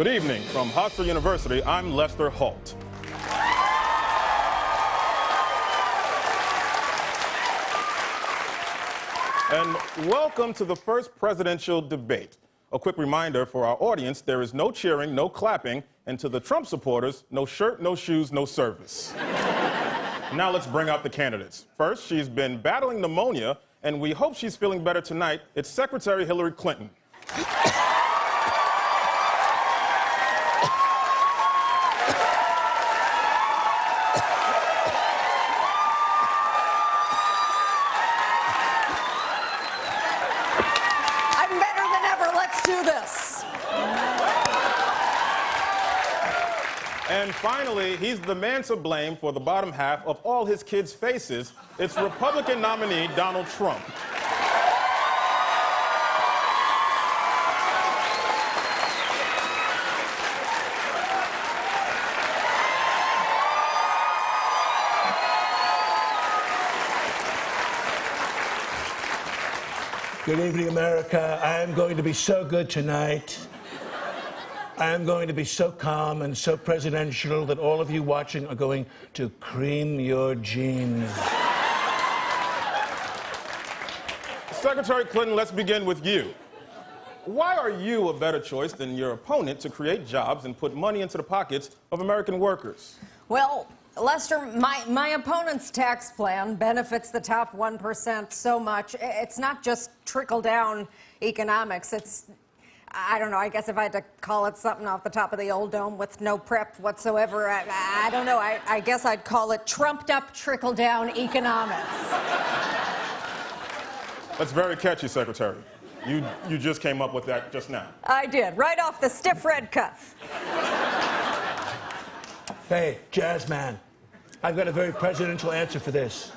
Good evening. From Hofstra University, I'm Lester Holt. And welcome to the first presidential debate. A quick reminder for our audience, there is no cheering, no clapping, and to the Trump supporters, no shirt, no shoes, no service. Now let's bring out the candidates. First, she's been battling pneumonia, and we hope she's feeling better tonight. It's Secretary Hillary Clinton. And finally, he's the man to blame for the bottom half of all his kids' faces. It's Republican nominee Donald Trump. Good evening, America. I am going to be so good tonight. I am going to be so calm and so presidential that all of you watching are going to cream your jeans. Secretary Clinton, let's begin with you. Why are you a better choice than your opponent to create jobs and put money into the pockets of American workers? Well, Lester, my opponent's tax plan benefits the top 1% so much. It's not just trickle-down economics. It's, I don't know, I guess if I had to call it something off the top of the old dome with no prep whatsoever, I don't know, I guess I'd call it trumped-up trickle-down economics. That's very catchy, Secretary. You just came up with that just now. I did, right off the stiff red cuff. Hey, Jazzman, I've got a very presidential answer for this.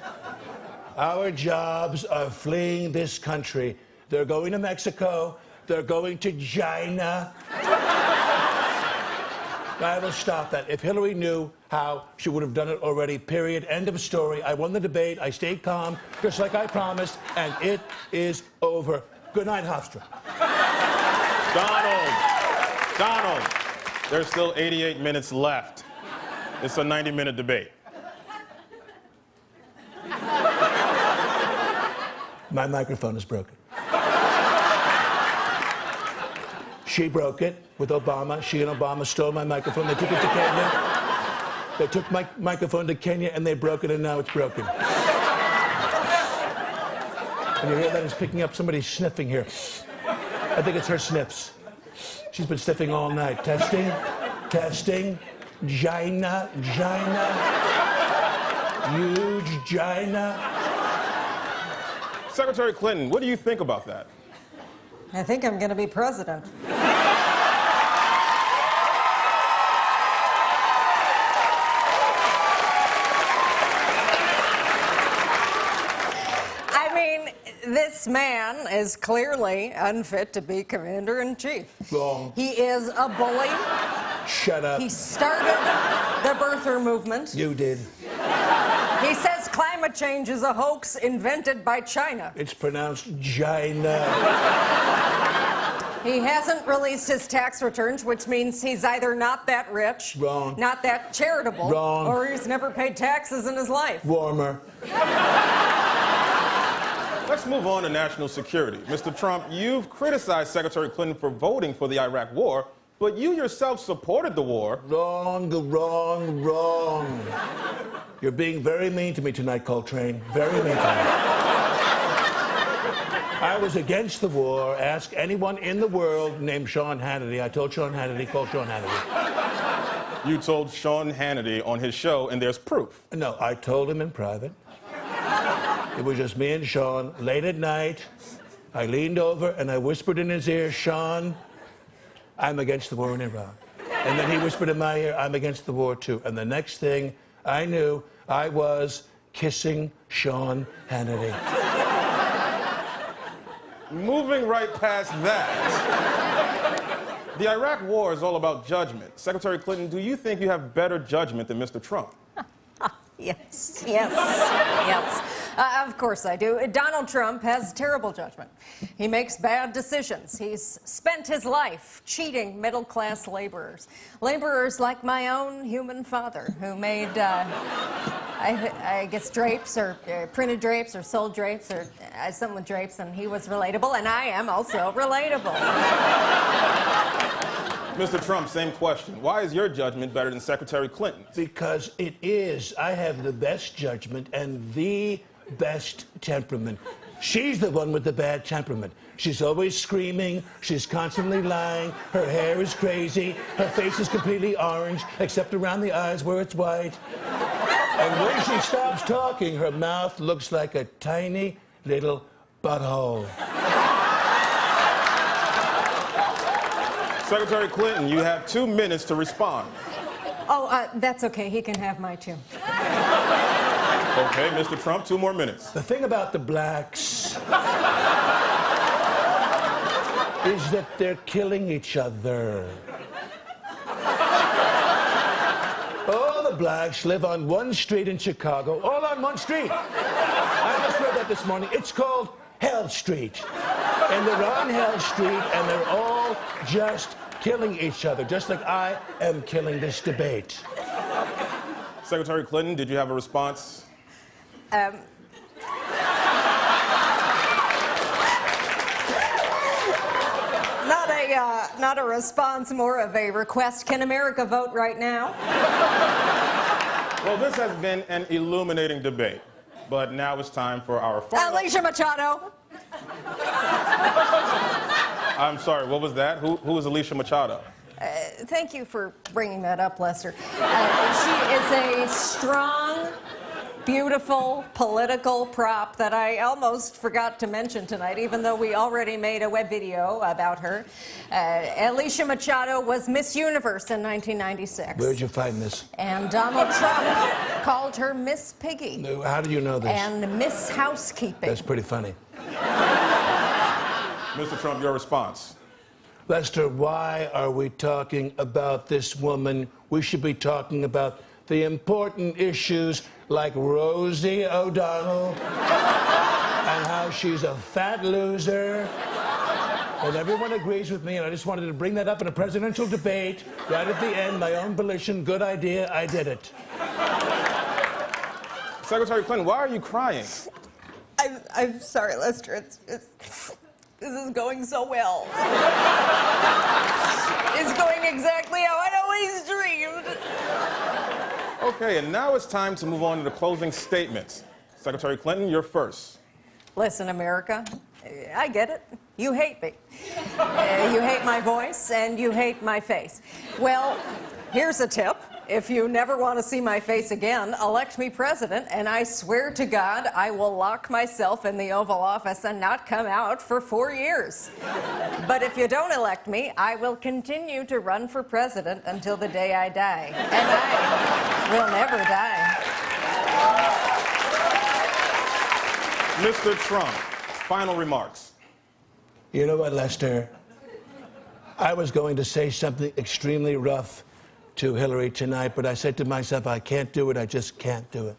Our jobs are fleeing this country. They're going to Mexico. They're going to China. I will stop that. If Hillary knew how, she would have done it already, period. End of story. I won the debate. I stayed calm, just like I promised, and it is over. Good night, Hofstra. Donald, there's still 88 minutes left. It's a 90-minute debate. My microphone is broken. She broke it with Obama. She and Obama stole my microphone. They took it to Kenya. They took my microphone to Kenya, and they broke it, and now it's broken. And you hear that? It's picking up somebody sniffing here. I think it's her sniffs. She's been sniffing all night. Testing, testing. Gina, huge Gina. Secretary Clinton, what do you think about that? I think I'm going to be president. I mean, this man is clearly unfit to be commander-in-chief. Wrong. He is a bully. Shut up. He started the birther movement. You did. He says climate change is a hoax invented by China. It's pronounced Gina. He hasn't released his tax returns, which means he's either not that rich, Wrong. not that charitable, Wrong. or he's never paid taxes in his life. Warmer. Let's move on to national security. Mr. Trump, you've criticized Secretary Clinton for voting for the Iraq War, but you yourself supported the war. Wrong. You're being very mean to me tonight, Coltrane. Very mean to me. I was against the war. Ask anyone in the world named Sean Hannity. I told Sean Hannity, call Sean Hannity. You told Sean Hannity on his show, and there's proof. No, I told him in private. It was just me and Sean. Late at night, I leaned over and I whispered in his ear, Sean, I'm against the war in Iraq. And then he whispered in my ear, I'm against the war too. And the next thing I knew, I was kissing Sean Hannity. Moving right past that, the Iraq war is all about judgment. Secretary Clinton, do you think you have better judgment than Mr. Trump? Yes. Of course I do. Donald Trump has terrible judgment. He makes bad decisions. He's spent his life cheating middle-class laborers. Laborers like my own human father, who made, I guess, drapes or printed drapes or sold drapes or something with drapes, and he was relatable, and I am also relatable. Mr. Trump, same question. Why is your judgment better than Secretary Clinton's? Because it is. I have the best judgment and the best temperament. She's the one with the bad temperament. She's always screaming. She's constantly lying. Her hair is crazy. Her face is completely orange, except around the eyes where it's white. And when she stops talking, her mouth looks like a tiny little butthole. Secretary Clinton, you have 2 minutes to respond. Oh, that's okay. He can have my 2. Okay, Mr. Trump, 2 more minutes. The thing about the blacks is that they're killing each other. All the blacks live on one street in Chicago, all on one street. I just read that this morning. It's called Hell Street. And they're on Hell Street, and they're all just killing each other, just like I am killing this debate. Secretary Clinton, did you have a response? Not a response, more of a request. Can America vote right now? Well, this has been an illuminating debate, but now it's time for our final... Alicia Machado. I'm sorry, what was that? Who is Alicia Machado? Thank you for bringing that up, Lester. She is a strong, beautiful political prop that I almost forgot to mention tonight, even though we already made a web video about her. Alicia Machado was Miss Universe in 1996. Where'd you find this? And Donald Trump called her Miss Piggy. No, how do you know this? And Miss Housekeeping. That's pretty funny. Mr. Trump, your response. Lester, why are we talking about this woman? We should be talking about the important issues like Rosie O'Donnell and how she's a fat loser. And everyone agrees with me, and I just wanted to bring that up in a presidential debate right at the end, my own volition. Good idea, I did it. Secretary Clinton, why are you crying? I'm sorry, Lester. This is going so well. It's going exactly how I'd always dreamed. Okay, and now it's time to move on to the closing statements. Secretary Clinton, you're first. Listen, America, I get it. You hate me. You hate my voice, and you hate my face. Well, here's a tip. If you never want to see my face again, elect me president, and I swear to God I will lock myself in the Oval Office and not come out for 4 years. But if you don't elect me, I will continue to run for president until the day I die. And I will never die. Mr. Trump, final remarks. You know what, Lester? I was going to say something extremely rough to Hillary tonight, but I said to myself, I can't do it, I just can't do it.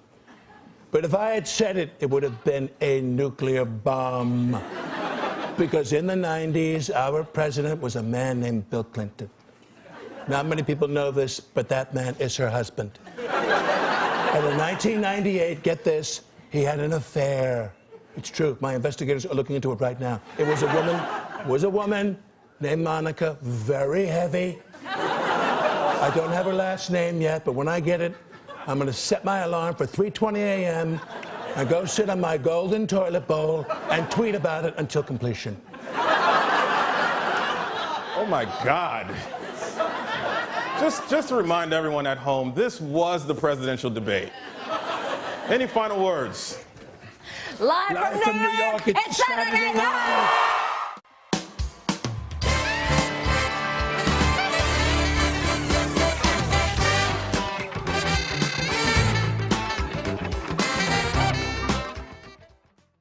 But if I had said it, it would have been a nuclear bomb. Because in the 90s, our president was a man named Bill Clinton. Not many people know this, but that man is her husband. And in 1998, get this, he had an affair. It's true, my investigators are looking into it right now. It was a woman named Monica, very heavy. I don't have her last name yet, but when I get it, I'm going to set my alarm for 3:20 a.m. and go sit on my golden toilet bowl and tweet about it until completion. Oh, my God. Just to remind everyone at home, this was the presidential debate. Any final words? Live from New York, it's Saturday night.